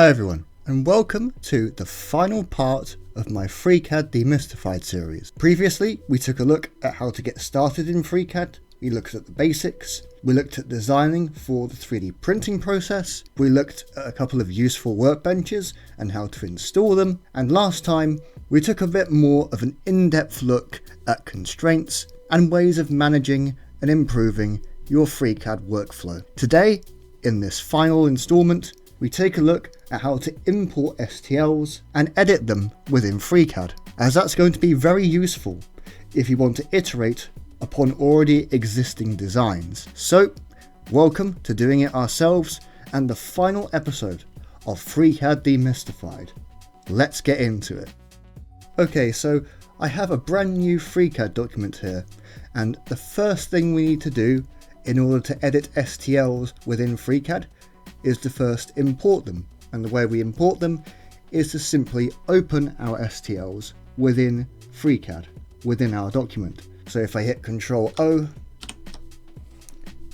Hi everyone, and welcome to the final part of my FreeCAD Demystified series. Previously, we took a look at how to get started in FreeCAD, we looked at the basics, we looked at designing for the 3D printing process, we looked at a couple of useful workbenches and how to install them, and last time we took a bit more of an in-depth look at constraints and ways of managing and improving your FreeCAD workflow. Today, in this final installment, we take a look at how to import STLs and edit them within FreeCAD, as that's going to be very useful if you want to iterate upon already existing designs. So, welcome to doing it ourselves and the final episode of FreeCAD Demystified. Let's get into it. Okay, so I have a brand new FreeCAD document here, and the first thing we need to do in order to edit STLs within FreeCAD is to first import them, and the way we import them is to simply open our STLs within FreeCAD, within our document. So if I hit Ctrl O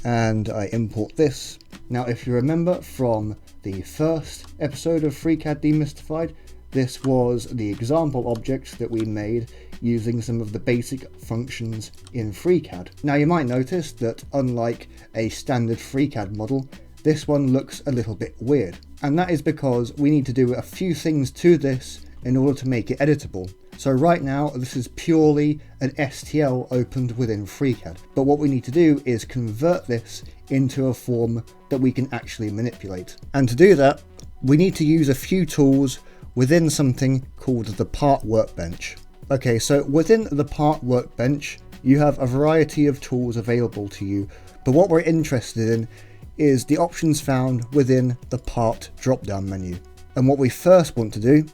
and I import this. Now if you remember from the first episode of FreeCAD Demystified, this was the example object that we made using some of the basic functions in FreeCAD. Now you might notice that unlike a standard FreeCAD model, this one looks a little bit weird, and that is because we need to do a few things to this in order to make it editable. So right now this is purely an STL opened within FreeCAD, but what we need to do is convert this into a form that we can actually manipulate. And to do that, we need to use a few tools within something called the part workbench. Okay, so within the part workbench, you have a variety of tools available to you, but what we're interested in is the options found within the part drop-down menu. And what we first want to do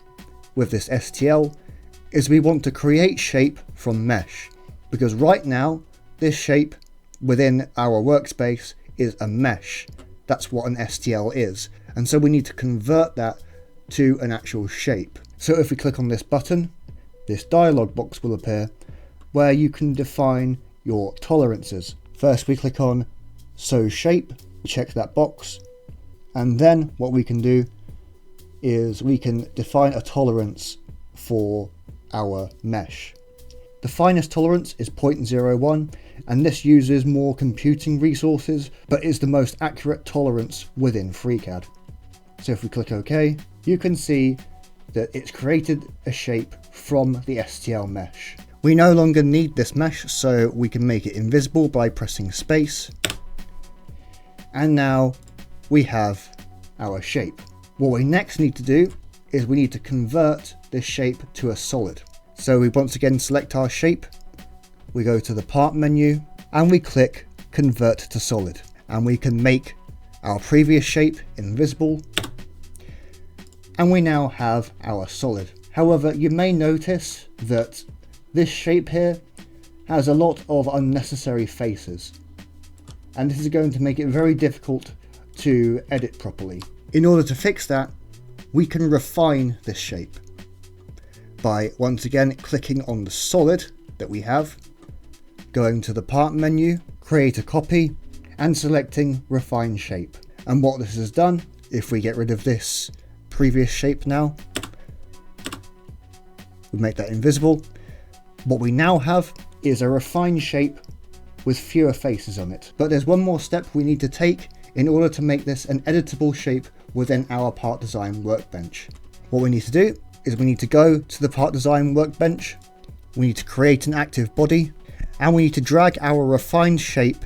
with this STL is we want to create shape from mesh, because right now this shape within our workspace is a mesh. That's what an STL is, and so we need to convert that to an actual shape. So if we click on this button, this dialog box will appear where you can define your tolerances. First we click on So Shape, check that box, and then what we can do is we can define a tolerance for our mesh. The finest tolerance is 0.01, and this uses more computing resources but is the most accurate tolerance within FreeCAD. So if we click OK, you can see that it's created a shape from the STL mesh. We no longer need this mesh, so we can make it invisible by pressing space. And now we have our shape. What we next need to do is we need to convert this shape to a solid. So we once again select our shape, we go to the part menu and we click Convert to Solid, and we can make our previous shape invisible, and we now have our solid. However, you may notice that this shape here has a lot of unnecessary faces, and this is going to make it very difficult to edit properly. In order to fix that, we can refine this shape by once again clicking on the solid that we have, going to the part menu, create a copy, and selecting refine shape. And what this has done, if we get rid of this previous shape now, we make that invisible, what we now have is a refined shape with fewer faces on it. But there's one more step we need to take in order to make this an editable shape within our part design workbench. What we need to do is we need to go to the part design workbench, we need to create an active body, and we need to drag our refined shape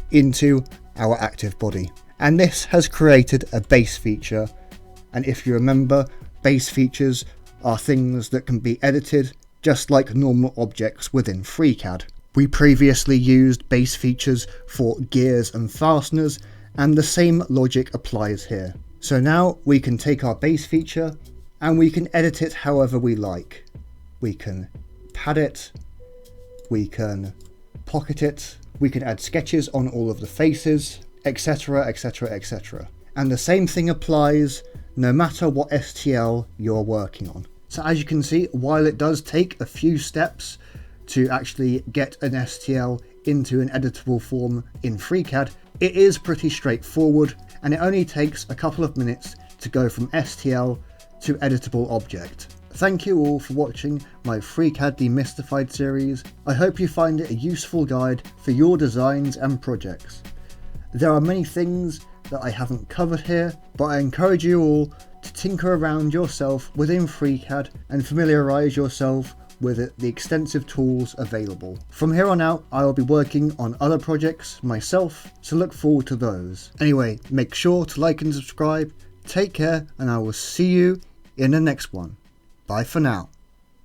into our active body. And this has created a base feature, and if you remember, base features are things that can be edited just like normal objects within FreeCAD. We previously used base features for gears and fasteners, and the same logic applies here. So now we can take our base feature and we can edit it however we like. We can pad it, we can pocket it, we can add sketches on all of the faces, etc, etc, etc. And the same thing applies no matter what STL you're working on. So as you can see, while it does take a few steps to actually get an STL into an editable form in FreeCAD, it is pretty straightforward, and it only takes a couple of minutes to go from STL to editable object. Thank you all for watching my FreeCAD Demystified series. I hope you find it a useful guide for your designs and projects. There are many things that I haven't covered here, but I encourage you all to tinker around yourself within FreeCAD and familiarise yourself with the extensive tools available. From here on out, I will be working on other projects myself, so look forward to those. Anyway, make sure to like and subscribe, take care, and I will see you in the next one. Bye for now.